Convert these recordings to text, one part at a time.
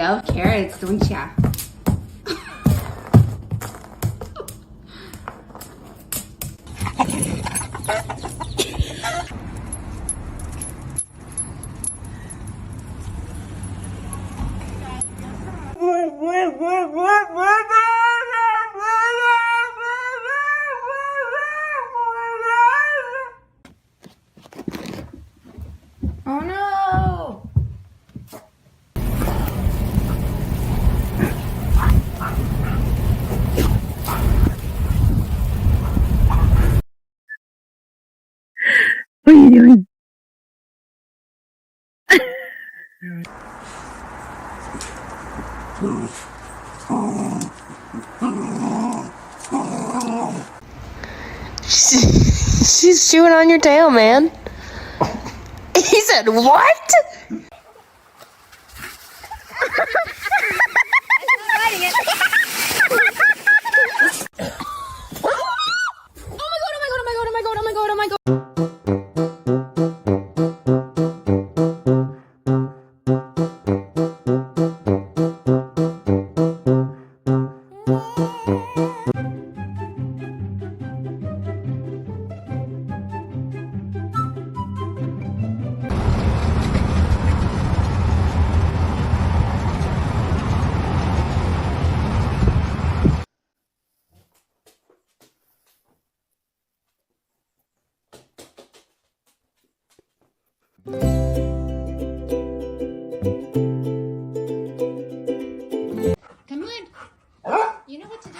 love carrots, don't ya? Oh no! What are you doing? She's chewing on your tail, man. He said, what? Come on. You know what to do.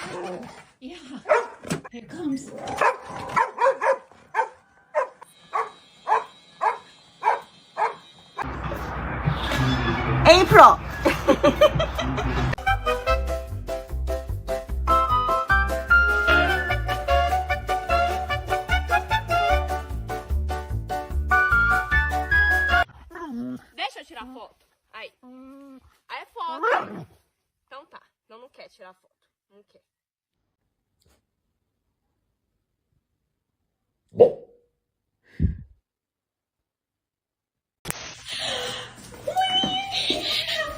Yeah. Here it comes. April! Deixa eu tirar foto. Aí. Aí é foto. Então tá. Não quer tirar foto. Não quer.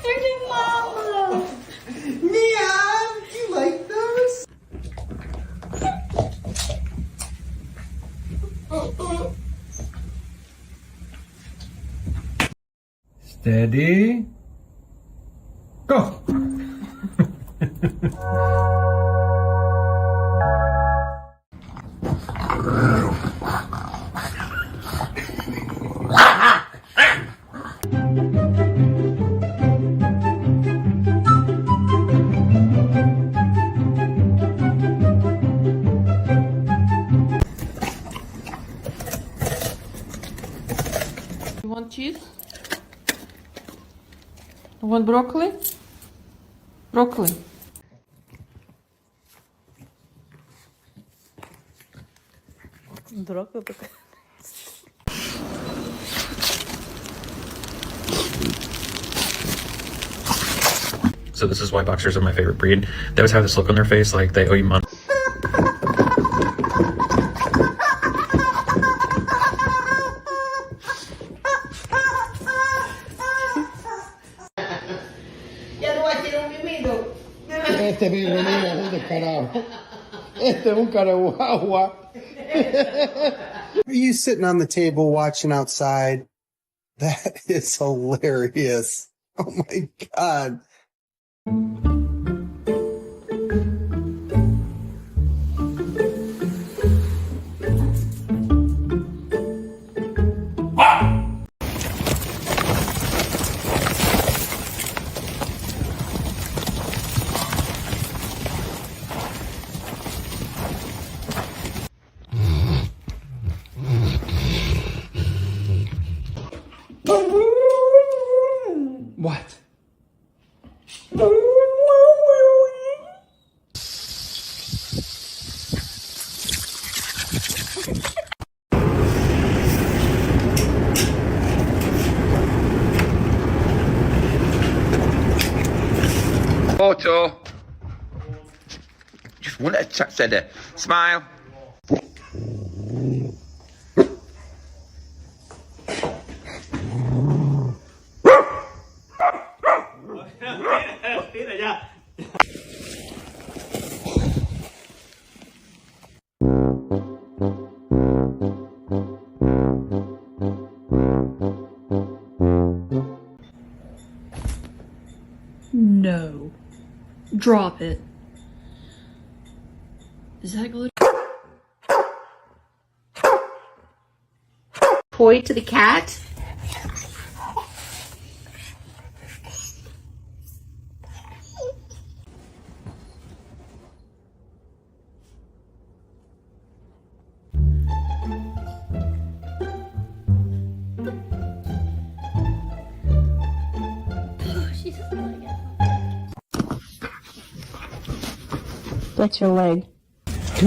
Freaking mama! Mia, do you like those? Steady. Go. You want cheese? You want broccoli? Broccoli. Broccoli. So this is why boxers are my favorite breed. They always have this look on their face like they owe you money. Este mismo niño es de carajo. Este es un caraguagua. Are you sitting on the table watching outside? That is hilarious. Oh my God. What? Photo. Just one at a time. Said it. Smile. No. Drop it. Is that glitter? Toy to the cat? That's your leg. Let's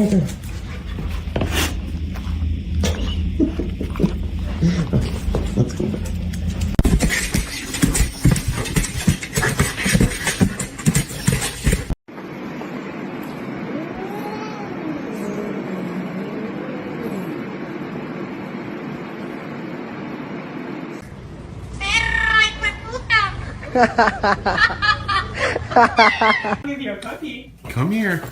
go back. Give you a cookie. Come here.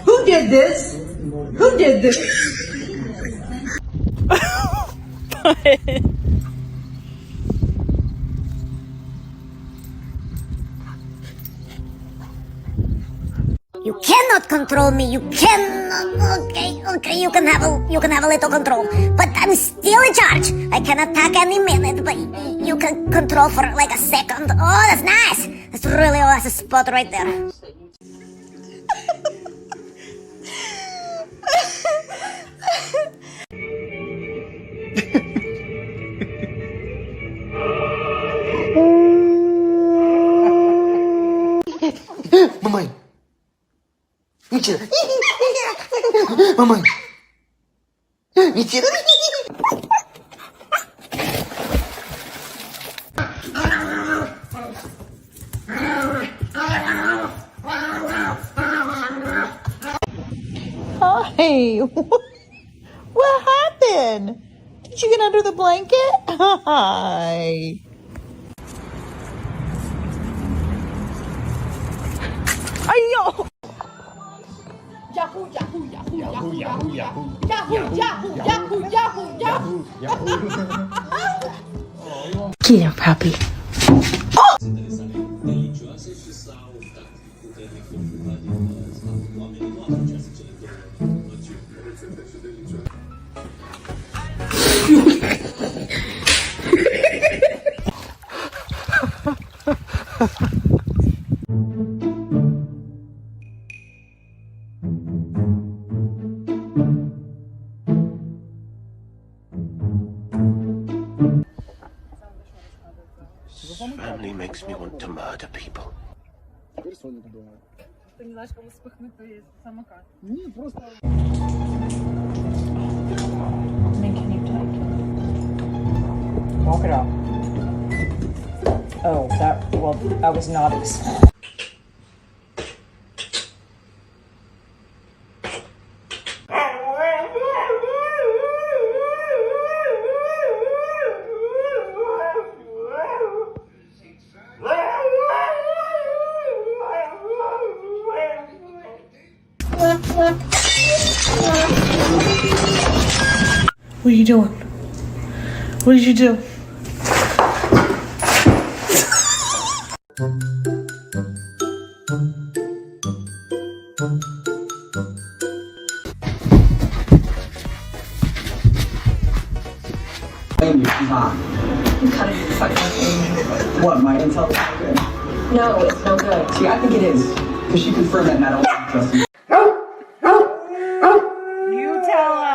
Who did this? Who did this? You cannot control me. You cannot. Okay. You can have a little control, but I'm still in charge. I can attack any minute, but you can control for like a second. Oh, that's nice. That's really that's a spot right there. Mamãe. Mentira. Mamãe. Mentira. Hi. What happened? Did you get under the blanket? Hi. Ayo. Yahoo, Yahoo, Yahoo, Yahoo, Yahoo, Yahoo, Yahoo, Yahoo, Yahoo, Yahoo, Yahoo. Get him, puppy. Family makes me want to murder people. Walk it out. Oh, I was not What are you doing? What did you do? What, my intel? No, it's no good. See, I think it is. Because she confirmed that not all trust me. You tell him.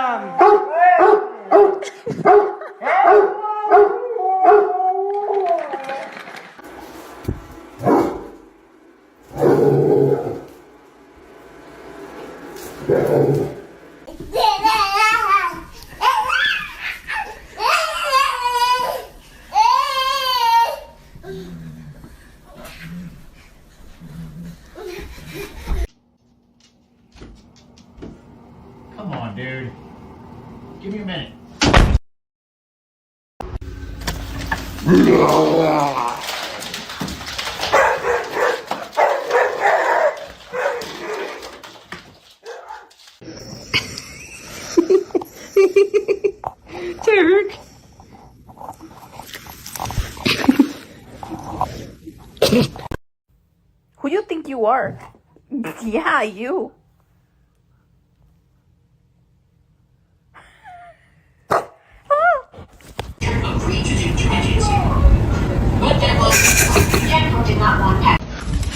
Come on, dude. Give me a minute. Derek. Who you think you are? Yeah, you.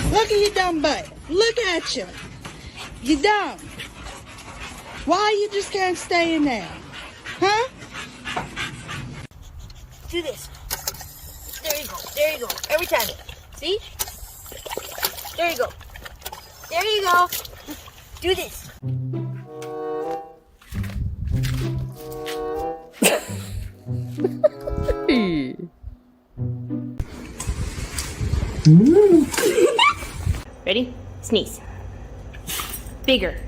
Look at your dumb butt. Look at you. You dumb. Why you just can't stay in there? Huh? Do this. There you go. There you go. Every time. See? There you go. There you go. Do this. Ready? Sneeze. Bigger.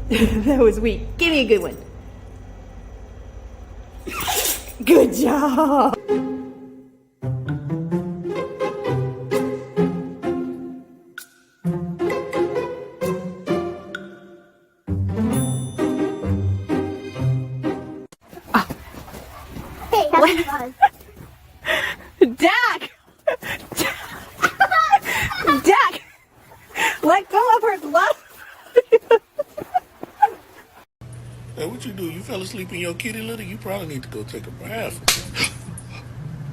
That was weak. Give me a good one. Good job. Dak! Dak! Let go of her glove! Hey, what you do? You fell asleep in your kitty litter? You probably need to go take a bath.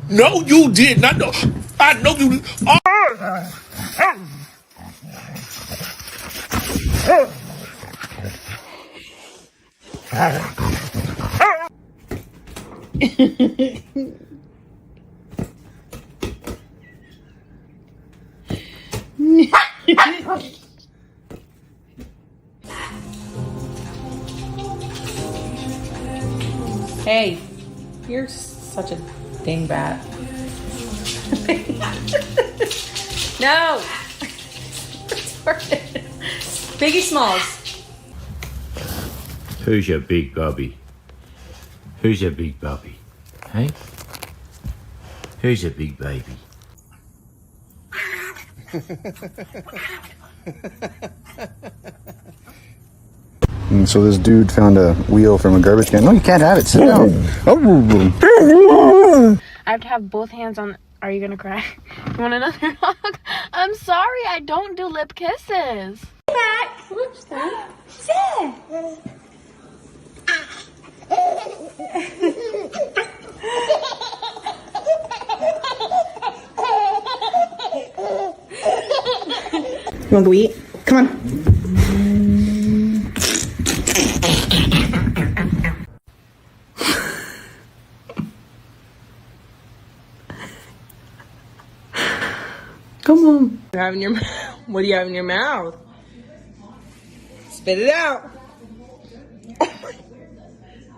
No, you did not. No, I know you did. Hey, you're such a dingbat. No! Biggie Smalls. Who's your big bubby? Who's your big bubby? Hey? Who's your big baby? And so this dude found a wheel from a garbage can. No, you can't have it. Sit down. I have to have both hands on. Are you gonna cry? You want another hug? I'm sorry, I don't do lip kisses. Back. Whoops, Sit. You want to go eat? Come on. Come on. What do you have in your mouth? What do you have in your mouth? Spit it out.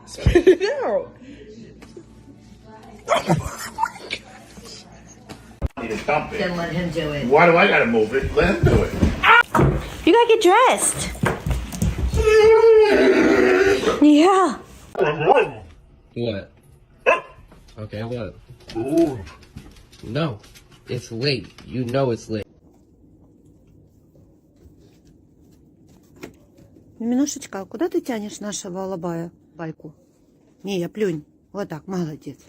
Spit it out. Then let him do it. Why do I gotta move it? Let him do it. You gotta get dressed. Yeah. What? Okay, what? No, it's late. You know it's late. Немножечко, куда ты тянешь нашего алабая? Байку. Не, я плюнь. Вот так, молодец.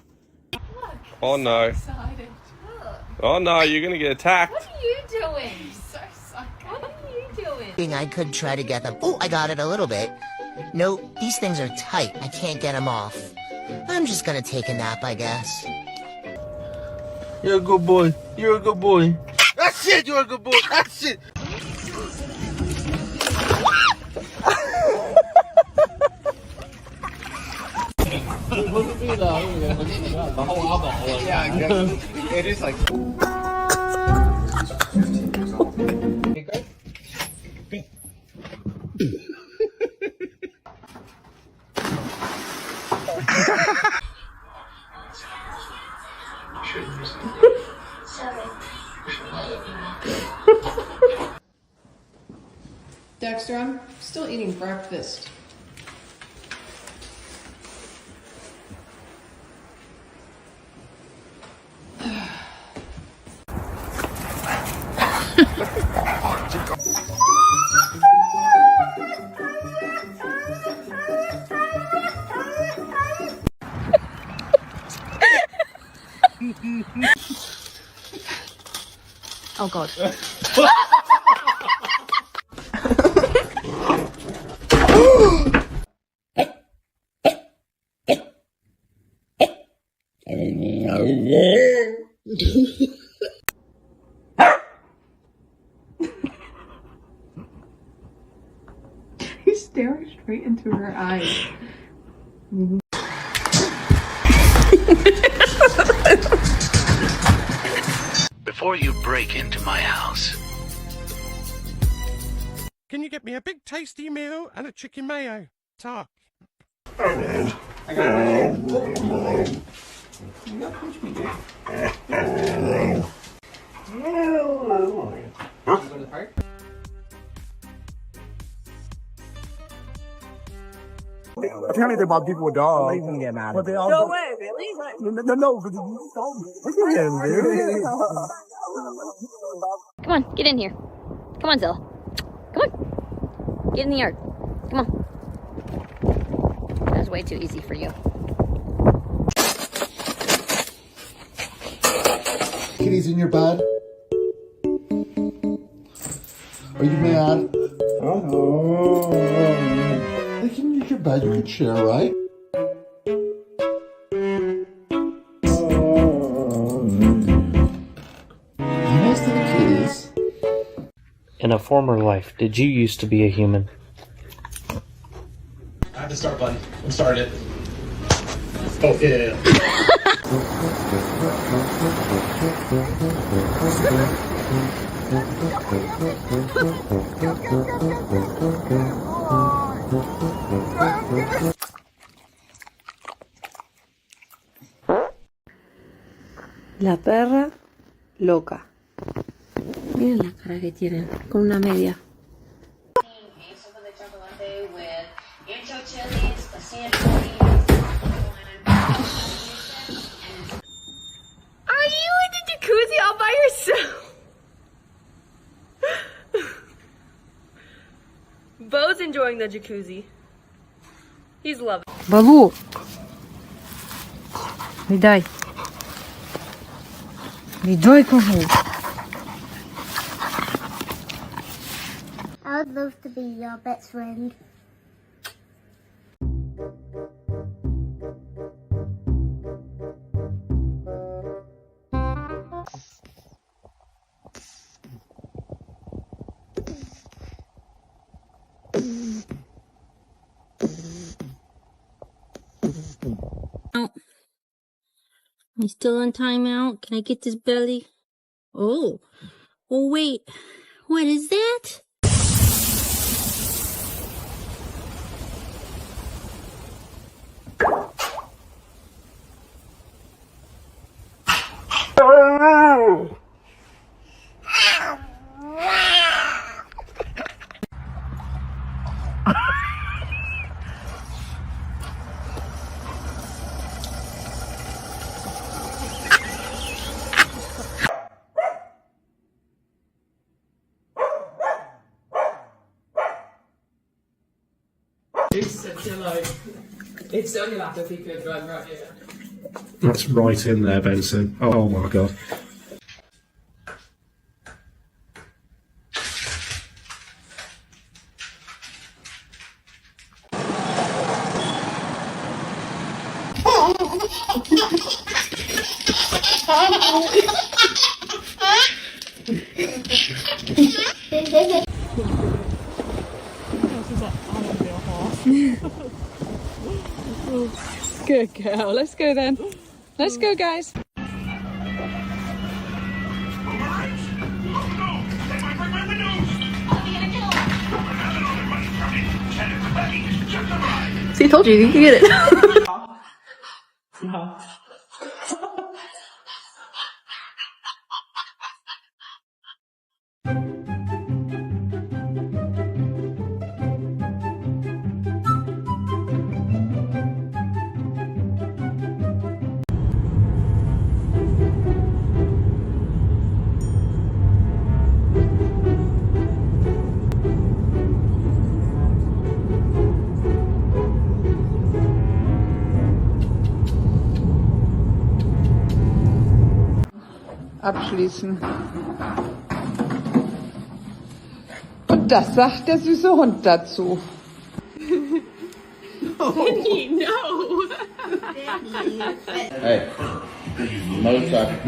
Oh no. Oh no, you're gonna get attacked. What are you doing? So psycho. What are you doing? I could try to get them. Oh, I got it a little bit. No, these things are tight. I can't get them off. I'm just gonna take a nap, I guess. You're a good boy. You're a good boy. That's it. You're a good boy. That's it. Yeah, it is like. Dexter, I'm still eating breakfast. Oh God. He's staring straight into her eyes. Before you break into my house, Can you get me a big tasty meal and a chicken mayo? Talk. I can't anything about people with dogs. Don't even get mad. No way, really? No, Come on, get in here. Come on, Zilla. Come on. Get in the yard. Come on. That was way too easy for you. Kitty's in your bed? Are you mad? Oh. They can use your bed, you can share, right? Nice to the kitties. In a former life, did you used to be a human? I have to start button. I'm started. Oh, yeah. La perra loca. Miren la cara que tienen, con una media. Are you in the jacuzzi all by yourself? Bo's enjoying the jacuzzi. He's loving it. Балу! Віддай. Віддай, кажу. I would love to be your best friend. You still on timeout? Can I get this belly? Oh. Oh, wait. What is that? It's only like if he could run right here. That's right in there, Benson. Oh my God. Good girl. Let's go then. Let's go, guys. See, I told you, you can get it. Abschließen. Und das sagt der süße Hund dazu. Daddy, no. Hey. Motorcycle.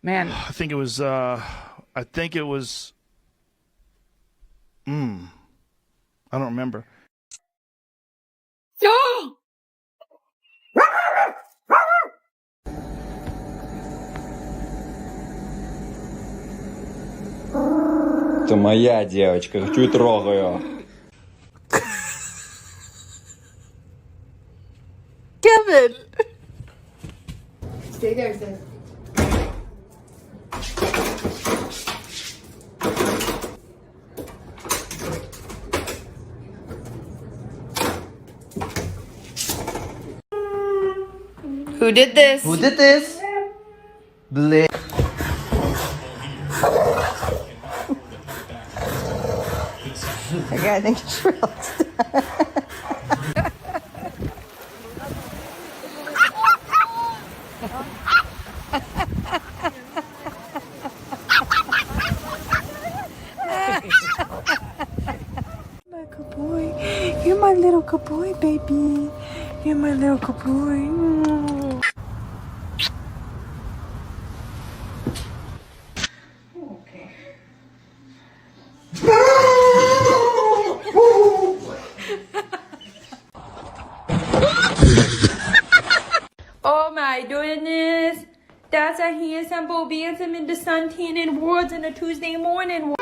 Man. I think it was, I don't remember. Это моя девочка, чуть трогаю. Kevin. Stay there, sis. Who did this? Who did this? Blake. Okay, I think it's real. My good boy. You're my little good boy, baby. You're my little good boy. Okay. Oh my goodness. That's a handsome boy dancing in the sun tanning worlds on a Tuesday morning.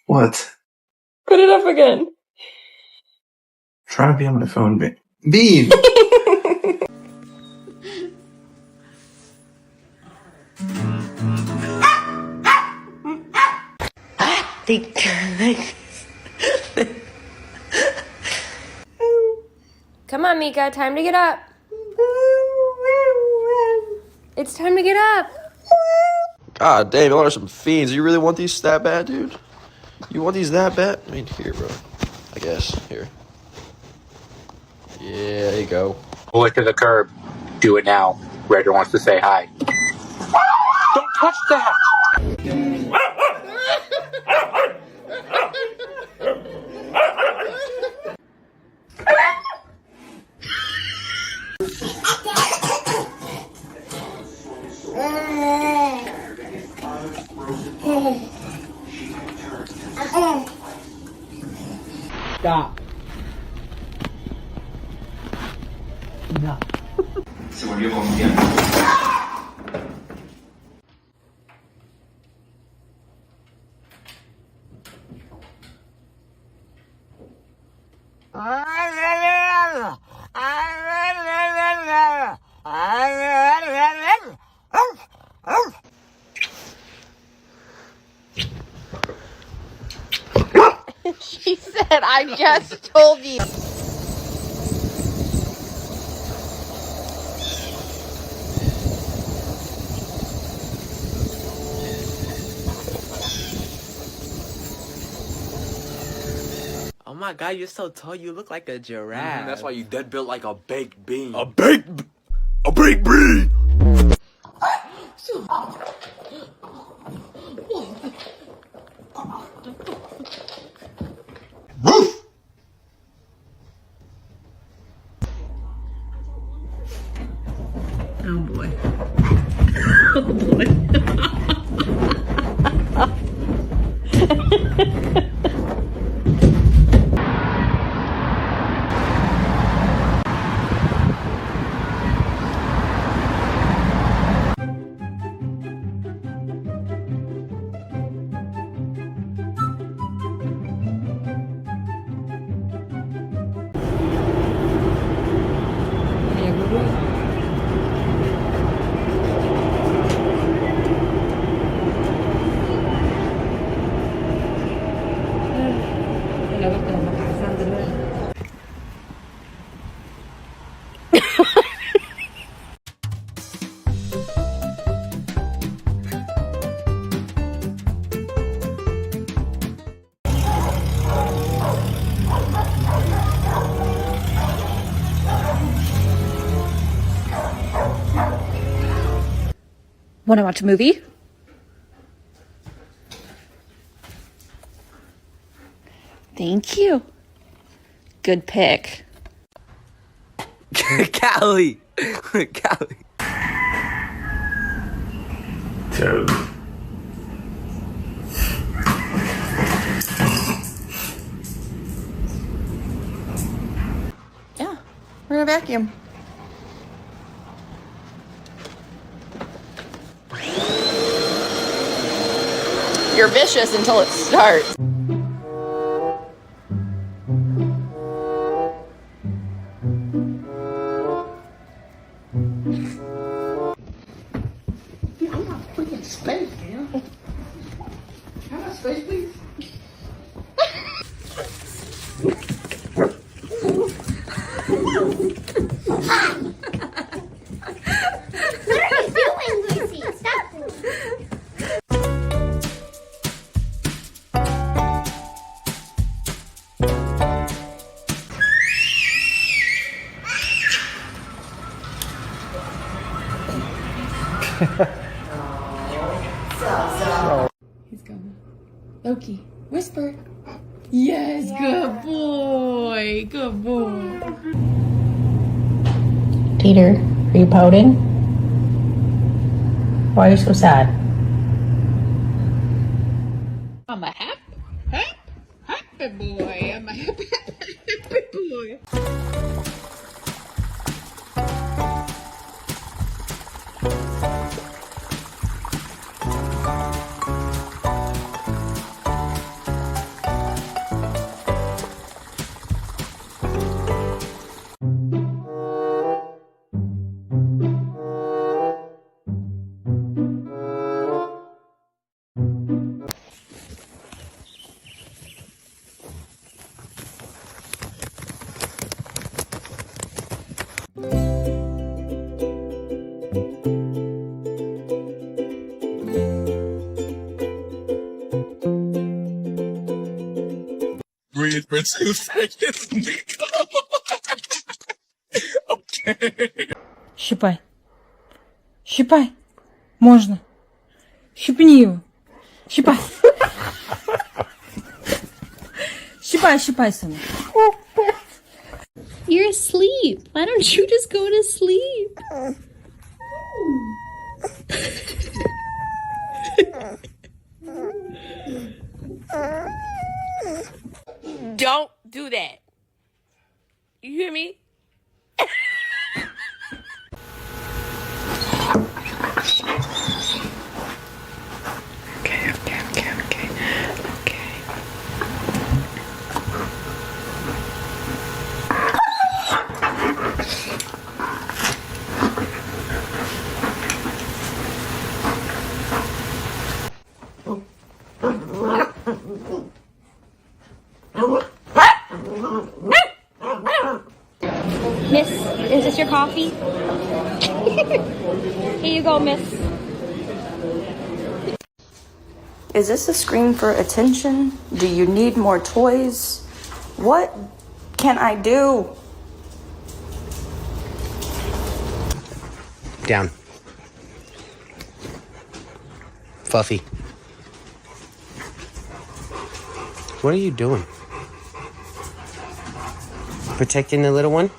What? Put it up again. Trying to be on my phone, Bean! Come on, Mika. Time to get up. It's time to get up. God damn, y'all are some fiends. You really want these that bad, dude? You want these that bad? I mean, here, bro. I guess. Here. Yeah, there you go. Pull it to the curb. Do it now. Redder wants to say hi. Don't touch that! Stop. No. Se volvió confiante. I He said, I just told you. Oh my god, you're so tall. You look like a giraffe. That's why you dead built like a baked bean. A baked bean. Woof! Oh boy. Oh boy. Want to watch a movie? Thank you. Good pick. Callie. Callie. Toad. Yeah, we're gonna vacuum. You're vicious until it starts. I'm not freaking space, man. Can I have space, please? What are you doing, Lucy? Stop. He's going. Loki, whisper. Yes, good boy. Good boy. Peter, are you pouting? Why are you so sad? I'm a happy boy. I'm a happy boy. Breathe for 2 seconds. Okay. Щипай. Щипай. Можно. Щипни его. Щипай. Щипай, сынок. You're asleep. Why don't you just go to sleep? Don't do that. You hear me? Okay. Is this your coffee? Here you go, miss. Is this a scream for attention? Do you need more toys? What can I do? Down. Fluffy. What are you doing? Protecting the little one?